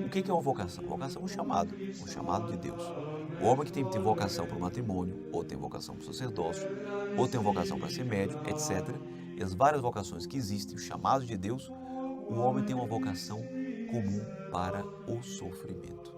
O que é uma vocação? Vocação é um chamado de Deus. O homem que tem vocação para o matrimônio, ou tem vocação para o sacerdócio, ou tem vocação para ser médico, etc. E as várias vocações que existem, os chamados de Deus, o homem tem uma vocação comum para o sofrimento.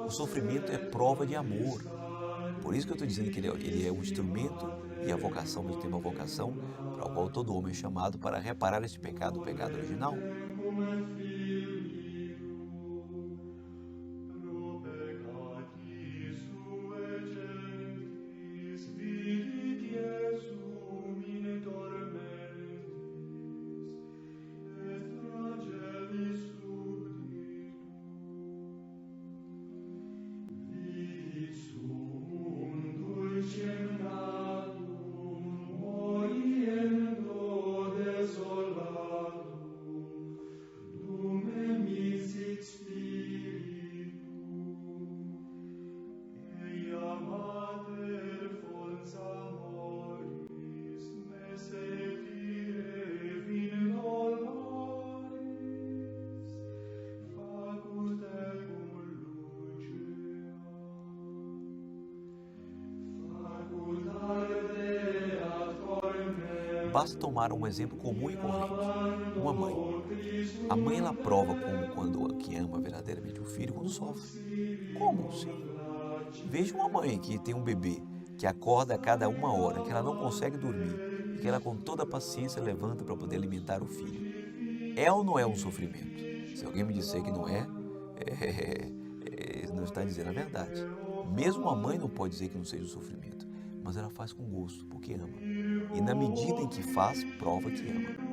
O sofrimento é prova de amor. Por isso que eu estou dizendo que ele é um instrumento e a vocação, ele tem uma vocação para a qual todo homem é chamado para reparar esse pecado, o pecado original. Basta tomar um exemplo comum e corrente. Uma mãe. A mãe, ela prova como quando quem ama verdadeiramente o filho, quando sofre. Como? Sim. Veja uma mãe que tem um bebê, que acorda a cada 1 hora, que ela não consegue dormir, e que ela com toda a paciência levanta para poder alimentar o filho. É ou não é um sofrimento? Se alguém me disser que não é, não está dizendo a verdade. Mesmo a mãe não pode dizer que não seja um sofrimento, mas ela faz com gosto, porque ama. E na medida em que faz, prova que ama.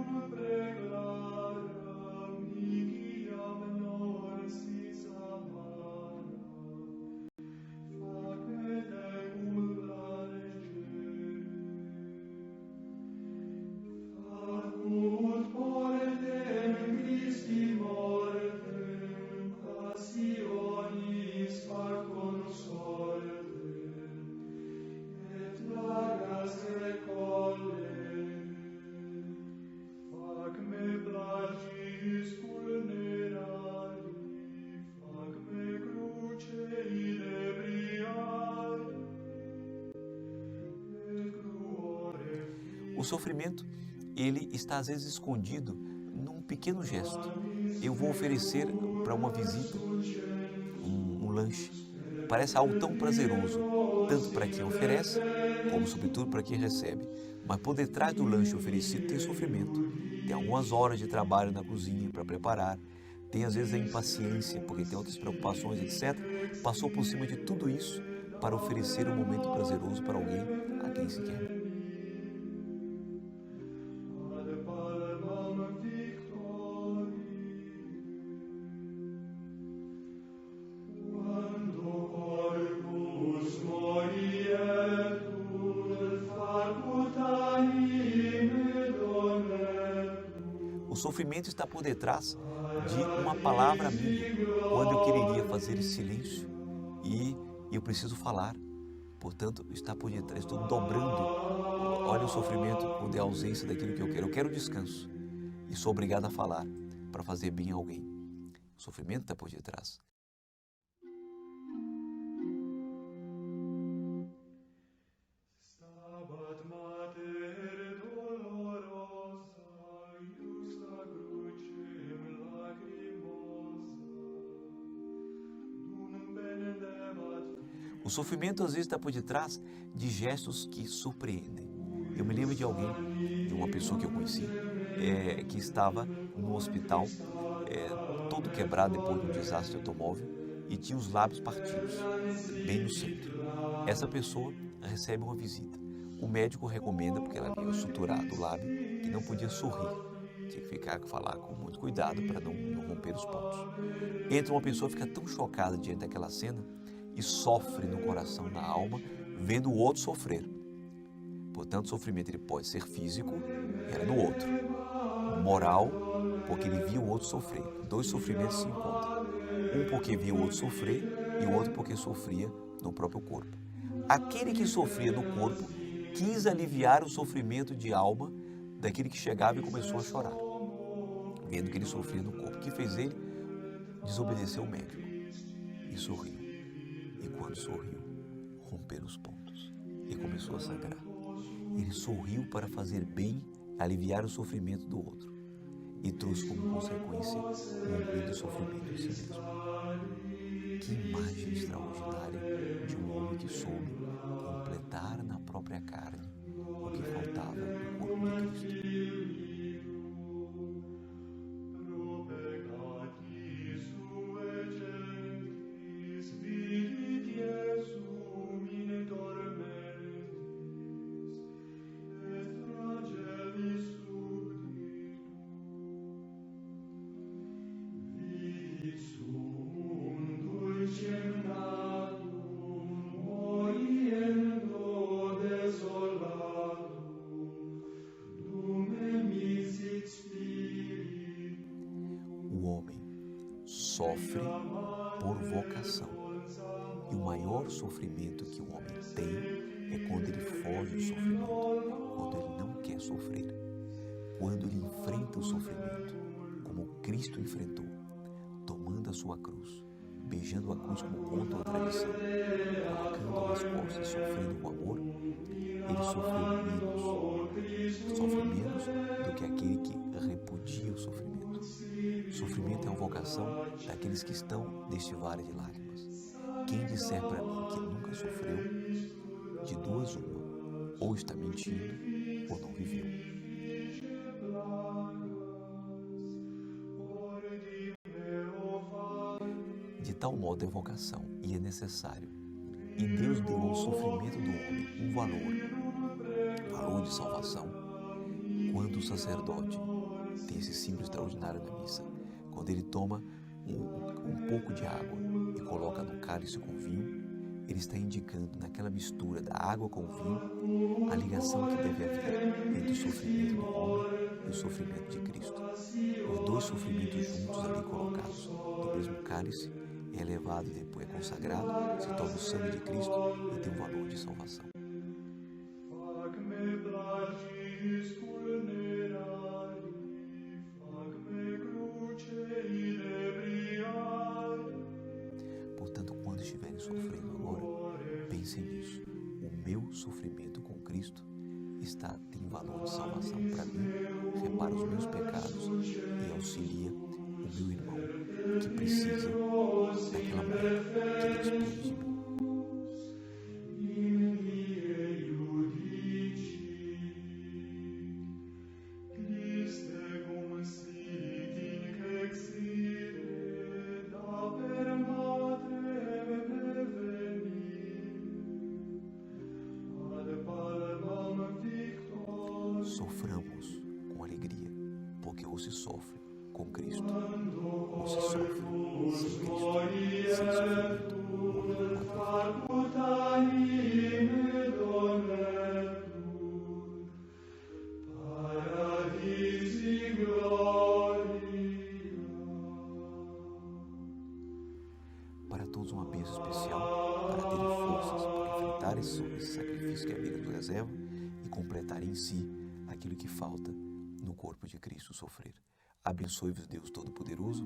O sofrimento, ele está às vezes escondido num pequeno gesto. Eu vou oferecer para uma visita um lanche. Parece algo tão prazeroso, tanto para quem oferece, como sobretudo para quem recebe. Mas por detrás do lanche oferecido tem sofrimento. Tem algumas horas de trabalho na cozinha para preparar. Tem às vezes a impaciência, porque tem outras preocupações, etc. Passou por cima de tudo isso para oferecer um momento prazeroso para alguém a quem se quer. O sofrimento está por detrás de uma palavra minha, quando eu quereria fazer silêncio e eu preciso falar. Portanto, está por detrás, estou dobrando. Olha o sofrimento quando é a ausência daquilo que eu quero. Eu quero descanso e sou obrigado a falar para fazer bem a alguém. O sofrimento está por detrás. O sofrimento às vezes está por detrás de gestos que surpreendem. Eu me lembro de alguém, de uma pessoa que eu conheci, que estava no hospital todo quebrado depois de um desastre de automóvel e tinha os lábios partidos, bem no centro. Essa pessoa recebe uma visita. O médico recomenda, porque ela havia suturado o lábio, que não podia sorrir. Tinha que falar com muito cuidado para não romper os pontos. Entra uma pessoa, fica tão chocada diante daquela cena e sofre no coração, na alma, vendo o outro sofrer. Portanto, o sofrimento ele pode ser físico, era no outro. Moral, porque ele via o outro sofrer. Dois sofrimentos se encontram. Um porque via o outro sofrer e o outro porque sofria no próprio corpo. Aquele que sofria no corpo quis aliviar o sofrimento de alma daquele que chegava e começou a chorar, vendo que ele sofria no corpo. O que fez ele? Desobedeceu o médico e sorriu. E quando sorriu, romperam os pontos e começou a sangrar. Ele sorriu para fazer bem, aliviar o sofrimento do outro e trouxe como consequência um grande sofrimento em si mesmo. Que imagem extraordinária de um homem que soube completar na própria carne o que faltava no corpo de Cristo. O homem sofre por vocação. E o maior sofrimento que o homem tem é quando ele foge do sofrimento, quando ele não quer sofrer, quando ele enfrenta o sofrimento, como Cristo enfrentou, tomando a sua cruz, beijando a cruz como conta a tradição, colocando nas costas, sofrendo com amor, ele sofre menos do que aquele que repudia o sofrimento. O sofrimento é uma vocação daqueles que estão neste vale de lágrimas. Quem disser para mim que nunca sofreu, de duas uma, ou está mentindo ou não viveu. De tal modo é vocação e é necessário. E Deus deu ao sofrimento do homem um valor de salvação. Quando o sacerdote tem esse símbolo extraordinário na missa, quando ele toma um pouco de água e coloca no cálice com vinho, ele está indicando naquela mistura da água com o vinho a ligação que deve haver entre o sofrimento do homem e o sofrimento de Cristo. Os dois sofrimentos juntos ali colocados no mesmo cálice é elevado e depois é consagrado, se torna o sangue de Cristo e tem um valor de salvação. Portanto, quando estiverem sofrendo agora, pensem nisso. O meu sofrimento com Cristo tem valor de salvação para mim, repara os meus pecados e auxilia o meu irmão que precisa daquela mulher que Deus pede de mim. Soframos com alegria, porque ou se sofre com Cristo, ou se sofre sem Cristo, sem sofrimento, morrendo com a Para todos uma bênção especial, para terem forças para enfrentar esse sacrifício que a vida nos reserva e completar em si aquilo que falta no corpo de Cristo sofrer. Abençoe-vos Deus Todo-Poderoso,